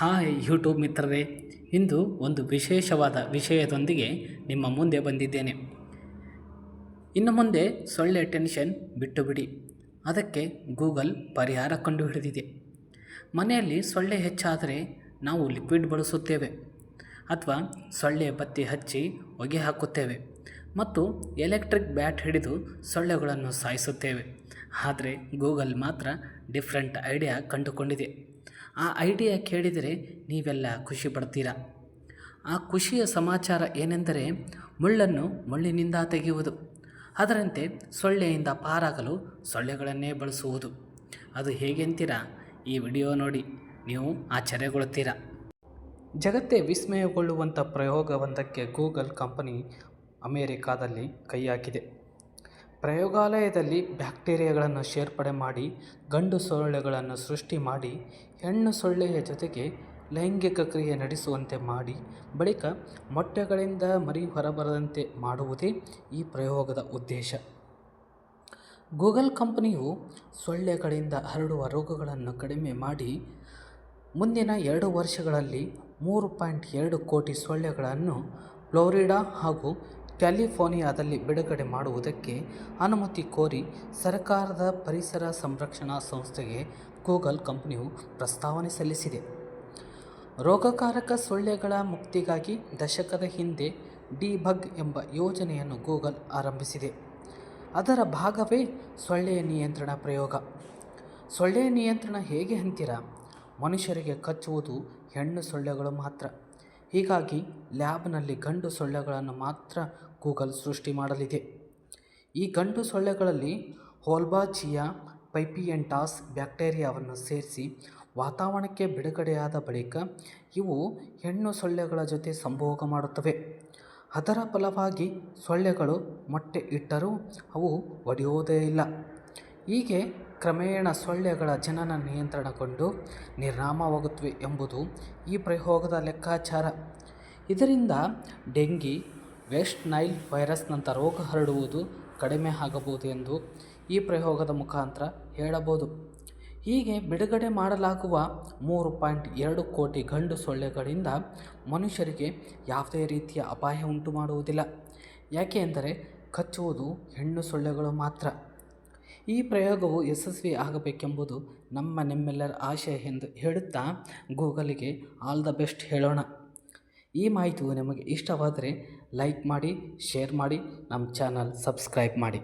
Hi YouTube ಮಿತ್ರರೇ, ಇಂದು ಒಂದು ವಿಶೇಷವಾದ ವಿಷಯದೊಂದಿಗೆ ನಿಮ್ಮ ಮುಂದೆ ಬಂದಿದ್ದೇನೆ. ಇನ್ನು ಮುಂದೆ ಸೊಳ್ಳೆ ಟೆನ್ಷನ್ ಬಿಟ್ಟು ಬಿಡಿ. ಅದಕ್ಕೆ ಗೂಗಲ್ ಪರಿಹಾರ ಕಂಡುಹಿಡಿದಿದೆ. ಮನೆಯಲ್ಲಿ ಸೊಳ್ಳೆ ಹೆಚ್ಚಾದರೆ ನಾವು ಲಿಕ್ವಿಡ್ ಬಳಸುತ್ತೇವೆ ಅಥವಾ ಸೊಳ್ಳೆ ಬತ್ತಿ ಹಚ್ಚಿ ಹೊಗೆ ಹಾಕುತ್ತೇವೆ ಮತ್ತು ಎಲೆಕ್ಟ್ರಿಕ್ ಬ್ಯಾಟ್ ಹಿಡಿದು ಸೊಳ್ಳೆಗಳನ್ನು ಸಾಯಿಸುತ್ತೇವೆ. ಆದರೆ ಗೂಗಲ್ ಮಾತ್ರ ಡಿಫ್ರೆಂಟ್ ಐಡಿಯಾ ಕಂಡುಕೊಂಡಿದೆ. ಆ ಐಡಿಯಾ ಕೇಳಿದರೆ ನೀವೆಲ್ಲ ಖುಷಿ ಪಡ್ತೀರಾ. ಆ ಖುಷಿಯ ಸಮಾಚಾರ ಏನೆಂದರೆ ಮುಳ್ಳನ್ನು ಮುಳ್ಳಿನಿಂದ ತೆಗೆಯುವುದು. ಅದರಂತೆ ಸೊಳ್ಳೆಯಿಂದ ಪಾರಾಗಲು ಸೊಳ್ಳೆಗಳನ್ನೇ ಬಳಸುವುದು. ಅದು ಹೇಗೆಂತೀರಾ? ಈ ವಿಡಿಯೋ ನೋಡಿ ನೀವು ಆಶ್ಚರ್ಯಗೊಳ್ಳುತ್ತೀರಾ. ಜಗತ್ತೇ ವಿಸ್ಮಯಗೊಳ್ಳುವಂಥ ಪ್ರಯೋಗವೊಂದಕ್ಕೆ ಗೂಗಲ್ ಕಂಪನಿ ಅಮೆರಿಕಾದಲ್ಲಿ ಕೈ ಹಾಕಿದೆ. ಪ್ರಯೋಗಾಲಯದಲ್ಲಿ ಬ್ಯಾಕ್ಟೀರಿಯಾಗಳನ್ನು ಸೇರ್ಪಡೆ ಮಾಡಿ ಗಂಡು ಸೊಳ್ಳೆಗಳನ್ನು ಸೃಷ್ಟಿ ಮಾಡಿ ಹೆಣ್ಣು ಸೊಳ್ಳೆಯ ಜೊತೆಗೆ ಲೈಂಗಿಕ ಕ್ರಿಯೆ ನಡೆಸುವಂತೆ ಮಾಡಿ ಬಳಿಕ ಮೊಟ್ಟೆಗಳಿಂದ ಮರಿ ಹೊರಬರದಂತೆ ಮಾಡುವುದೇ ಈ ಪ್ರಯೋಗದ ಉದ್ದೇಶ. ಗೂಗಲ್ ಕಂಪನಿಯು ಸೊಳ್ಳೆಗಳಿಂದ ಹರಡುವ ರೋಗಗಳನ್ನು ಕಡಿಮೆ ಮಾಡಿ ಮುಂದಿನ 2 ವರ್ಷಗಳಲ್ಲಿ 3.2 ಕೋಟಿ ಸೊಳ್ಳೆಗಳನ್ನು ಫ್ಲೋರಿಡಾ ಹಾಗೂ ಕ್ಯಾಲಿಫೋರ್ನಿಯಾದಲ್ಲಿ ಬಿಡುಗಡೆ ಮಾಡುವುದಕ್ಕೆ ಅನುಮತಿ ಕೋರಿ ಸರ್ಕಾರದ ಪರಿಸರ ಸಂರಕ್ಷಣಾ ಸಂಸ್ಥೆಗೆ ಗೂಗಲ್ ಕಂಪನಿಯು ಪ್ರಸ್ತಾವನೆ ಸಲ್ಲಿಸಿದೆ. ರೋಗಕಾರಕ ಸೊಳ್ಳೆಗಳ ಮುಕ್ತಿಗಾಗಿ ದಶಕದ ಹಿಂದೆ ಡಿಬಗ್ ಎಂಬ ಯೋಜನೆಯನ್ನು ಗೂಗಲ್ ಆರಂಭಿಸಿದೆ. ಅದರ ಭಾಗವೇ ಸೊಳ್ಳೆ ನಿಯಂತ್ರಣ ಪ್ರಯೋಗ. ಸೊಳ್ಳೆ ನಿಯಂತ್ರಣ ಹೇಗೆ ಅಂತೀರಾ? ಮನುಷ್ಯರಿಗೆ ಕಚ್ಚುವುದು ಹೆಣ್ಣು ಸೊಳ್ಳೆಗಳು ಮಾತ್ರ. ಹೀಗಾಗಿ ಲ್ಯಾಬ್ನಲ್ಲಿ ಗಂಡು ಸೊಳ್ಳೆಗಳನ್ನು ಮಾತ್ರ ಗೂಗಲ್ ಸೃಷ್ಟಿ ಮಾಡಲಿದೆ. ಈ ಗಂಡು ಸೊಳ್ಳೆಗಳಲ್ಲಿ ಹೋಲ್ಬಾಚಿಯಾ ಪೈಪಿಯೆಂಟಾಸ್ ಬ್ಯಾಕ್ಟೀರಿಯಾವನ್ನು ಸೇರಿಸಿ ವಾತಾವರಣಕ್ಕೆ ಬಿಡುಗಡೆಯಾದ ಬಳಿಕ ಇವು ಹೆಣ್ಣು ಸೊಳ್ಳೆಗಳ ಜೊತೆ ಸಂಭೋಗ ಮಾಡುತ್ತವೆ. ಅದರ ಫಲವಾಗಿ ಸೊಳ್ಳೆಗಳು ಮೊಟ್ಟೆ ಇಟ್ಟರೂ ಅವು ಒಡೆಯುವುದೇ ಇಲ್ಲ. ಹೀಗೆ ಕ್ರಮೇಣ ಸೊಳ್ಳೆಗಳ ಜನನ ನಿಯಂತ್ರಣಗೊಂಡು ನಿರ್ನಾಮವಾಗುತ್ತವೆ ಎಂಬುದು ಈ ಪ್ರಯೋಗದ ಲೆಕ್ಕಾಚಾರ. ಇದರಿಂದ ಡೆಂಗಿ, ವೆಸ್ಟ್ ನೈಲ್ ವೈರಸ್ನಂಥ ರೋಗ ಹರಡುವುದು ಕಡಿಮೆ ಆಗಬಹುದು ಎಂದು ಈ ಪ್ರಯೋಗದ ಮುಖಾಂತರ ಹೇಳಬಹುದು. ಹೀಗೆ ಬಿಡುಗಡೆ ಮಾಡಲಾಗುವ 3.2 ಕೋಟಿ ಗಂಡು ಸೊಳ್ಳೆಗಳಿಂದ ಮನುಷ್ಯರಿಗೆ ಯಾವುದೇ ರೀತಿಯ ಅಪಾಯ ಉಂಟು ಮಾಡುವುದಿಲ್ಲ. ಯಾಕೆ ಎಂದರೆ ಕಚ್ಚುವುದು ಹೆಣ್ಣು ಸೊಳ್ಳೆಗಳು ಮಾತ್ರ. ಈ ಪ್ರಯೋಗವು ಯಶಸ್ವಿ ಆಗಬೇಕೆಂಬುದು ನಿಮ್ಮೆಲ್ಲರ ಆಶಯ ಎಂದು ಹೇಳುತ್ತಾ ಗೂಗಲ್ಗೆ ಆಲ್ ದ ಬೆಸ್ಟ್ ಹೇಳೋಣ. ಈ ಮಾಹಿತಿಯು ನಿಮಗೆ ಇಷ್ಟವಾದರೆ ಲೈಕ್ ಮಾಡಿ, ಶೇರ್ ಮಾಡಿ, ನಮ್ಮ ಚಾನಲ್ ಸಬ್ಸ್ಕ್ರೈಬ್ ಮಾಡಿ.